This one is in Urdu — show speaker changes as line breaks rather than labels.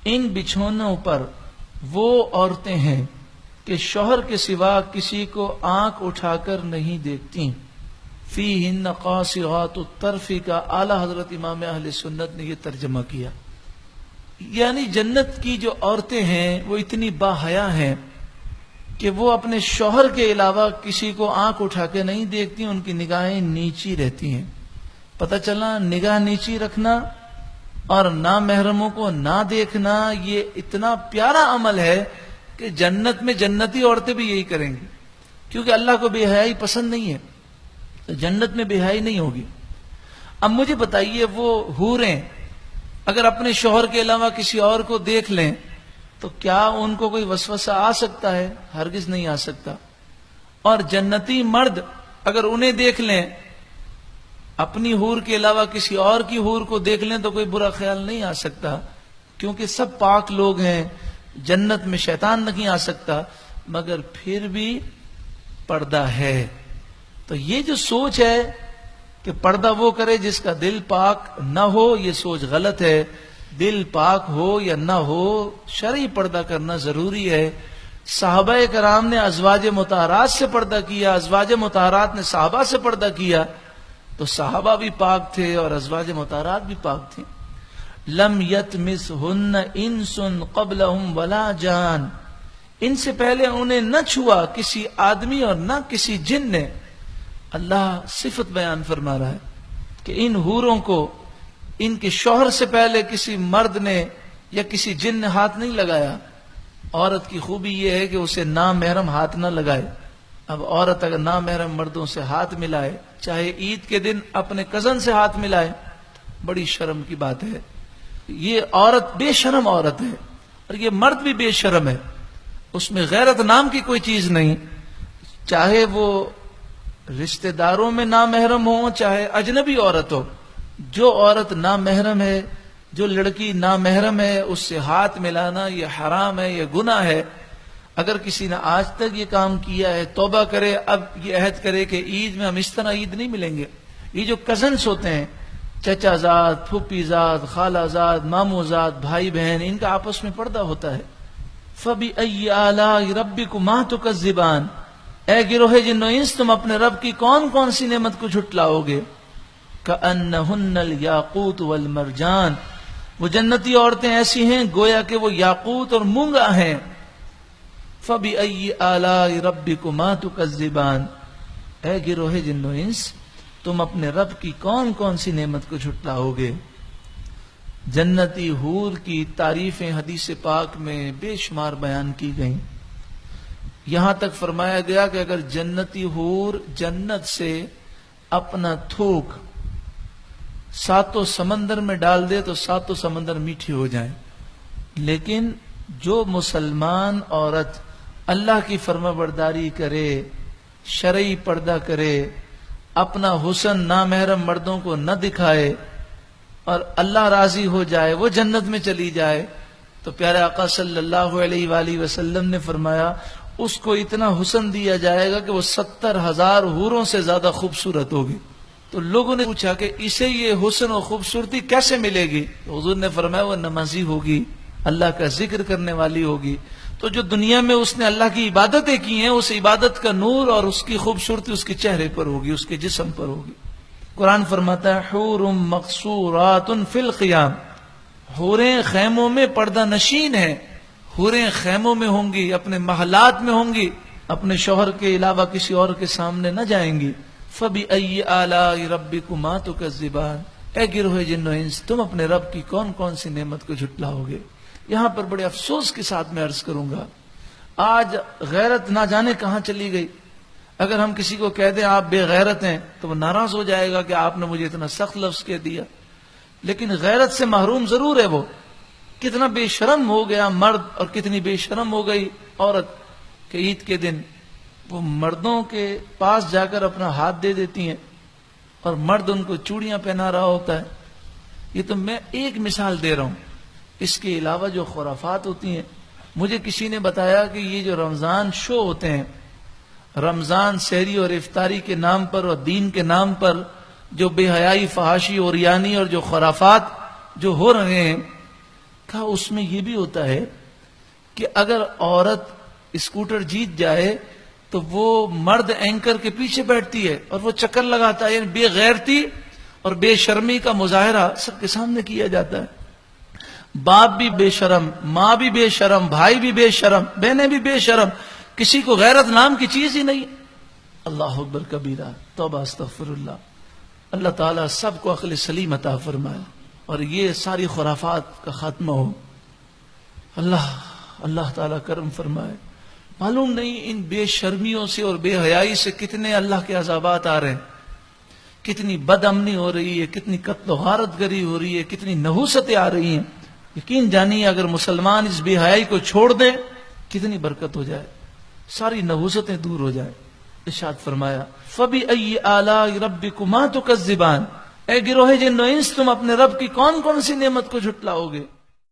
ان بچھونوں پر وہ عورتیں ہیں کہ شوہر کے سوا کسی کو آنکھ اٹھا کر نہیں دیکھتی. فیہن قاصرات الطرف کا اعلی حضرت امام اہل سنت نے یہ ترجمہ کیا. یعنی جنت کی جو عورتیں ہیں وہ اتنی باحیا ہیں کہ وہ اپنے شوہر کے علاوہ کسی کو آنکھ اٹھا کے نہیں دیکھتی، ان کی نگاہیں نیچی رہتی ہیں. پتہ چلا نگاہ نیچی رکھنا اور نامحرموں کو نہ دیکھنا یہ اتنا پیارا عمل ہے کہ جنت میں جنتی عورتیں بھی یہی کریں گی، کیونکہ اللہ کو بے حیائی پسند نہیں ہے، تو جنت میں بے حیائی نہیں ہوگی. اب مجھے بتائیے وہ حوریں اگر اپنے شوہر کے علاوہ کسی اور کو دیکھ لیں تو کیا ان کو کوئی وسوسہ آ سکتا ہے؟ ہرگز نہیں آ سکتا. اور جنتی مرد اگر انہیں دیکھ لیں، اپنی حور کے علاوہ کسی اور کی حور کو دیکھ لیں تو کوئی برا خیال نہیں آ سکتا، کیونکہ سب پاک لوگ ہیں، جنت میں شیطان نہیں آ سکتا. مگر پھر بھی پردہ ہے. تو یہ جو سوچ ہے کہ پردہ وہ کرے جس کا دل پاک نہ ہو، یہ سوچ غلط ہے. دل پاک ہو یا نہ ہو، شرعی پردہ کرنا ضروری ہے. صحابہ کرام نے ازواج مطہرات سے پردہ کیا، ازواج مطہرات نے صحابہ سے پردہ کیا، تو صحابہ بھی پاک تھے اور ازواج مطہرات بھی پاک تھیں. لم یتمسہن انس قبلہم ولا جان، ان سے پہلے انہیں نہ چھوا کسی آدمی اور نہ کسی جن نے. اللہ صفت بیان فرما رہا ہے کہ ان حوروں کو ان کے شوہر سے پہلے کسی مرد نے یا کسی جن نے ہاتھ نہیں لگایا. عورت کی خوبی یہ ہے کہ اسے نامحرم ہاتھ نہ لگائے. اب عورت اگر نامحرم مردوں سے ہاتھ ملائے، چاہے عید کے دن اپنے کزن سے ہاتھ ملائے، بڑی شرم کی بات ہے. یہ عورت بے شرم عورت ہے اور یہ مرد بھی بے شرم ہے. اس میں غیرت نام کی کوئی چیز نہیں، چاہے وہ رشتہ داروں میں نامحرم ہو چاہے اجنبی عورت ہو. جو عورت نامحرم ہے، جو لڑکی نامحرم ہے، اس سے ہاتھ ملانا یہ حرام ہے، یہ گناہ ہے. اگر کسی نے آج تک یہ کام کیا ہے توبہ کرے، اب یہ عہد کرے کہ عید میں ہم اس طرح عید نہیں ملیں گے. یہ جو کزنس ہوتے ہیں، چچا زاد، پھوپھی زاد، خالہ زاد، ماموں زاد، بھائی بہن، ان کا آپس میں پردہ ہوتا ہے. فَبِأَيِّ آلَاءِ رَبِّكُمَا تُكَذِّبَانِ، اے گروہ جن و انس تم اپنے رب کی کون کون سی نعمت کو جھٹلاؤ گے. كَأَنَّهُنَّ الْيَاقُوتُ وَالْمَرْجَانُ، وہ جنتی عورتیں ایسی ہیں گویا کہ وہ یاقوت اور مونگا ہیں. فَبِأَيِّ آلَاءِ رَبِّكُمَا تُكَذِّبَانِ، اے گروہ جن و انس تم اپنے رب کی کون کون سی نعمت کو جھٹلاؤ گے. جنتی حور کی تعریفیں حدیث پاک میں بے شمار بیان کی گئیں. یہاں تک فرمایا گیا کہ اگر جنتی حور جنت سے اپنا تھوک ساتوں سمندر میں ڈال دے تو ساتوں سمندر میٹھے ہو جائیں. لیکن جو مسلمان عورت اللہ کی فرما برداری کرے، شرعی پردہ کرے، اپنا حسن نامحرم مردوں کو نہ دکھائے اور اللہ راضی ہو جائے، وہ جنت میں چلی جائے. تو پیارے آقا صلی اللہ علیہ وآلہ وسلم نے فرمایا اس کو اتنا حسن دیا جائے گا کہ وہ 70,000 حوروں سے زیادہ خوبصورت ہوگی. تو لوگوں نے پوچھا کہ اسے یہ حسن و خوبصورتی کیسے ملے گی؟ تو حضور نے فرمایا وہ نمازی ہوگی، اللہ کا ذکر کرنے والی ہوگی. تو جو دنیا میں اس نے اللہ کی عبادتیں کی ہیں، اس عبادت کا نور اور اس کی خوبصورتی اس کے چہرے پر ہوگی، اس کے جسم پر ہوگی. قرآن فرماتا ہے حور مقصورات فی الخیام، حوریں خیموں میں پردہ نشین ہیں. حوریں خیموں میں ہوں گی، اپنے محلات میں ہوں گی، اپنے شوہر کے علاوہ کسی اور کے سامنے نہ جائیں گی. فَبِأَيِّ آلَاءِ رَبِّكُمَا تُكَذِّبَانِ، اے گروہ جن و انس تم اپنے رب کی کون کون سی نعمت کو جھٹلاؤ گے. یہاں پر بڑے افسوس کے ساتھ میں عرض کروں گا، آج غیرت نہ جانے کہاں چلی گئی. اگر ہم کسی کو کہہ دیں آپ بے غیرت ہیں تو وہ ناراض ہو جائے گا کہ آپ نے مجھے اتنا سخت لفظ کہہ دیا. لیکن غیرت سے محروم ضرور ہے وہ. کتنا بے شرم ہو گیا مرد اور کتنی بے شرم ہو گئی عورت کہ عید کے دن وہ مردوں کے پاس جا کر اپنا ہاتھ دے دیتی ہیں اور مرد ان کو چوڑیاں پہنا رہا ہوتا ہے. یہ تو میں ایک مثال دے رہا ہوں، اس کے علاوہ جو خرافات ہوتی ہیں. مجھے کسی نے بتایا کہ یہ جو رمضان شو ہوتے ہیں، رمضان سحری اور افطاری کے نام پر اور دین کے نام پر جو بے حیائی، فحاشی، عریانی اور جو خرافات جو ہو رہے ہیں، کہا اس میں یہ بھی ہوتا ہے کہ اگر عورت اسکوٹر جیت جائے تو وہ مرد اینکر کے پیچھے بیٹھتی ہے اور وہ چکر لگاتا ہے، یعنی بے غیرتی اور بے شرمی کا مظاہرہ سب کے سامنے کیا جاتا ہے. باپ بھی بے شرم، ماں بھی بے شرم، بھائی بھی بے شرم، بہنیں بھی بے شرم، کسی کو غیرت نام کی چیز ہی نہیں. اللہ اکبر کبیرہ، توبہ استغفر اللہ. اللہ تعالیٰ سب کو عقل سلیم عطا فرمائے اور یہ ساری خرافات کا خاتمہ ہو. اللہ تعالیٰ کرم فرمائے. معلوم نہیں ان بے شرمیوں سے اور بے حیائی سے کتنے اللہ کے عذابات آ رہے ہیں، کتنی بد امنی ہو رہی ہے، کتنی قتل و غارت گری ہو رہی ہے، کتنی نحوستیں آ رہی ہیں. یقین جانیے اگر مسلمان اس بے حیائی کو چھوڑ دیں کتنی برکت ہو جائے، ساری نحوستیں دور ہو جائیں. ارشاد فرمایا فَبِأَيِّ آلَاءِ رَبِّكُمَا تُكَذِّبَانِ، اے گروہ جن و انس تم اپنے رب کی کون کون سی نعمت کو جھٹلاؤ گے؟